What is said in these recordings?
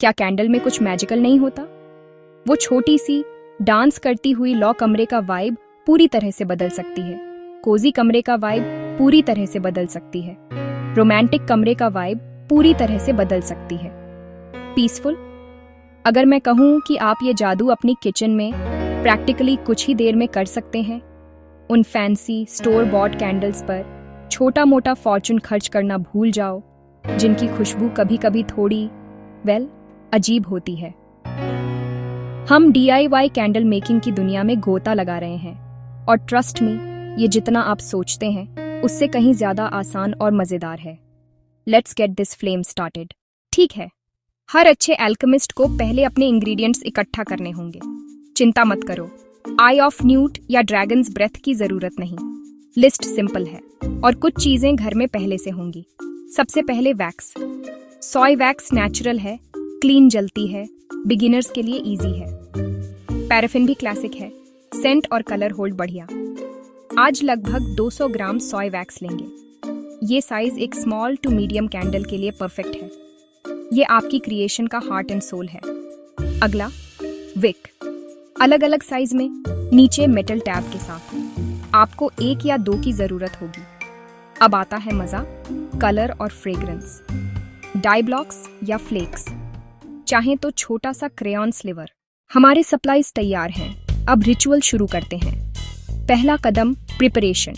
क्या कैंडल में कुछ मैजिकल नहीं होता? वो छोटी सी डांस करती हुई लॉ कमरे का वाइब पूरी तरह से बदल सकती है। कोजी कमरे का वाइब पूरी तरह से बदल सकती है। रोमांटिक कमरे का वाइब पूरी तरह से बदल सकती है। पीसफुल, अगर मैं कहूँ कि आप ये जादू अपनी किचन में प्रैक्टिकली कुछ ही देर में कर सकते हैं, उन फैंसी स्टोर बॉट कैंडल्स पर छोटा मोटा फॉर्चून खर्च करना भूल जाओ, जिनकी खुशबू कभी कभी थोड़ी अजीब होती है। हम DIY कैंडल मेकिंग की दुनिया में गोता लगा रहे हैं और ट्रस्ट मी, ये जितना आप सोचते हैं उससे कहीं ज्यादा आसान और मजेदार है। Let's get this flame started. ठीक है, हर अच्छे एल्केमिस्ट को पहले अपने इंग्रेडिएंट्स इकट्ठा करने होंगे। चिंता मत करो, आई ऑफ न्यूट या ड्रैगन्स ब्रेथ की जरूरत नहीं। लिस्ट सिंपल है और कुछ चीजें घर में पहले से होंगी। सबसे पहले वैक्स। सॉय वैक्स नेचुरल है, क्लीन जलती है, बिगिनर्स के लिए इजी है। पैराफिन भी क्लासिक है, सेंट और कलर होल्ड बढ़िया। आज लगभग 200 ग्राम सॉय वैक्स लेंगे। ये साइज एक स्मॉल टू मीडियम कैंडल के लिए परफेक्ट है। ये आपकी क्रिएशन का हार्ट एंड सोल है। अगला, विक। अलग अलग साइज में, नीचे मेटल टैब के साथ। आपको 1 या 2 की जरूरत होगी। अब आता है मजा, कलर और फ्रेग्रेंस। डाई ब्लॉक्स या फ्लेक्स, चाहे तो छोटा सा क्रेयॉन स्लिवर। हमारे सप्लाईज तैयार हैं। अब रिचुअल शुरू करते हैं। पहला कदम, प्रिपरेशन।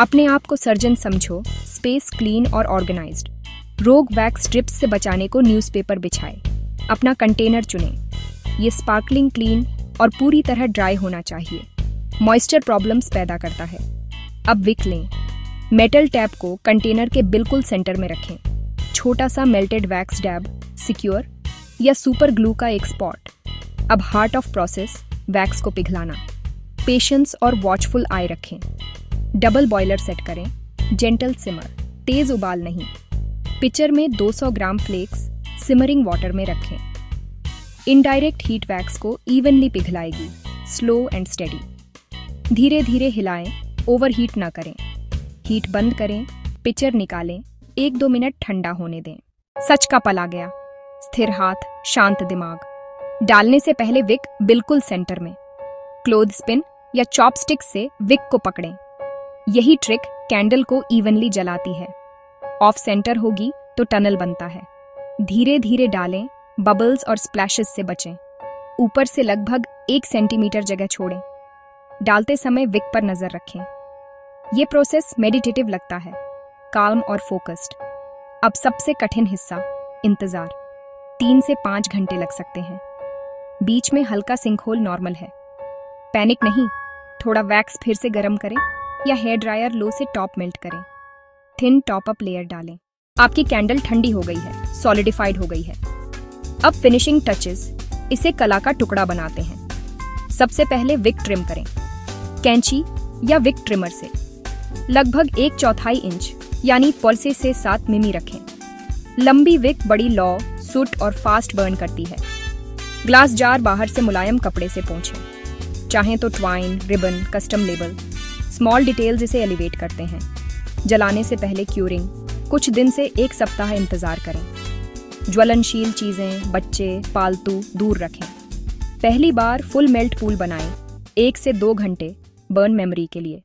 अपने आप को सर्जन समझो, स्पेस क्लीन और ऑर्गेनाइज्ड। रोग वैक्स स्ट्रिप्स से बचाने को न्यूज़पेपर बिछाए। अपना कंटेनर चुनें। ये स्पार्कलिंग क्लीन और पूरी तरह ड्राई होना चाहिए। मॉइस्चर प्रॉब्लम्स पैदा करता है। अब विक लें। मेटल टैप को कंटेनर के बिल्कुल सेंटर में रखें। छोटा सा मेल्टेड वैक्स डैब, सिक्योर या सुपर ग्लू का एक स्पॉट। अब हार्ट ऑफ प्रोसेस, वैक्स को पिघलाना। पेशेंस और वॉचफुल आई रखें। डबल बॉयलर सेट करें। जेंटल सिमर, तेज उबाल नहीं। पिचर में 200 ग्राम फ्लेक्स सिमरिंग वाटर में रखें। इनडायरेक्ट हीट वैक्स को इवनली पिघलाएगी। Slow and steady. धीरे धीरे हिलाएं, ओवरहीट ना करें। हीट बंद करें, पिचर निकालें, 1-2 मिनट ठंडा होने दें। सच का पल आ गया। स्थिर हाथ, शांत दिमाग। डालने से पहले विक बिल्कुल सेंटर में। क्लोथ स्पिन या चॉपस्टिक से विक को पकड़ें। यही ट्रिक कैंडल को इवनली जलाती है। ऑफ सेंटर होगी तो टनल बनता है। धीरे धीरे डालें, बबल्स और स्प्लैशेस से बचें। ऊपर से लगभग 1 सेंटीमीटर जगह छोड़ें। डालते समय विक पर नजर रखें। ये प्रोसेस मेडिटेटिव लगता है, काल्म और फोकस्ड। अब सबसे कठिन हिस्सा, इंतजार। 3 से 5 घंटे लग सकते हैं। बीच में हल्का सिंकहोल नॉर्मल है। पैनिक नहीं, थोड़ा वैक्स फिर से गर्म करें या हेयर ड्रायर लो से टॉप मेल्ट करें। थिन टॉप अप लेयर डालें। आपकी कैंडल ठंडी हो गई है, सॉलिडिफाइड हो गई है। अब फिनिशिंग टचेस, इसे कला का टुकड़ा बनाते हैं। सबसे पहले विक ट्रिम करें, कैंची या विक ट्रिमर से। लगभग 1/4 इंच यानी पल्से से 7 मिमी रखें। लंबी विक बड़ी लॉ, सूट और फास्ट बर्न करती है। ग्लास जार बाहर से मुलायम कपड़े से पोंछें। चाहें तो twine, ribbon, custom label, small details इसे एलिवेट करते हैं। जलाने से पहले क्यूरिंग, कुछ दिन से 1 सप्ताह इंतजार करें। ज्वलनशील चीजें, बच्चे, पालतू दूर रखें। पहली बार फुल मेल्ट पूल बनाएं, 1 से 2 घंटे बर्न मेमोरी के लिए।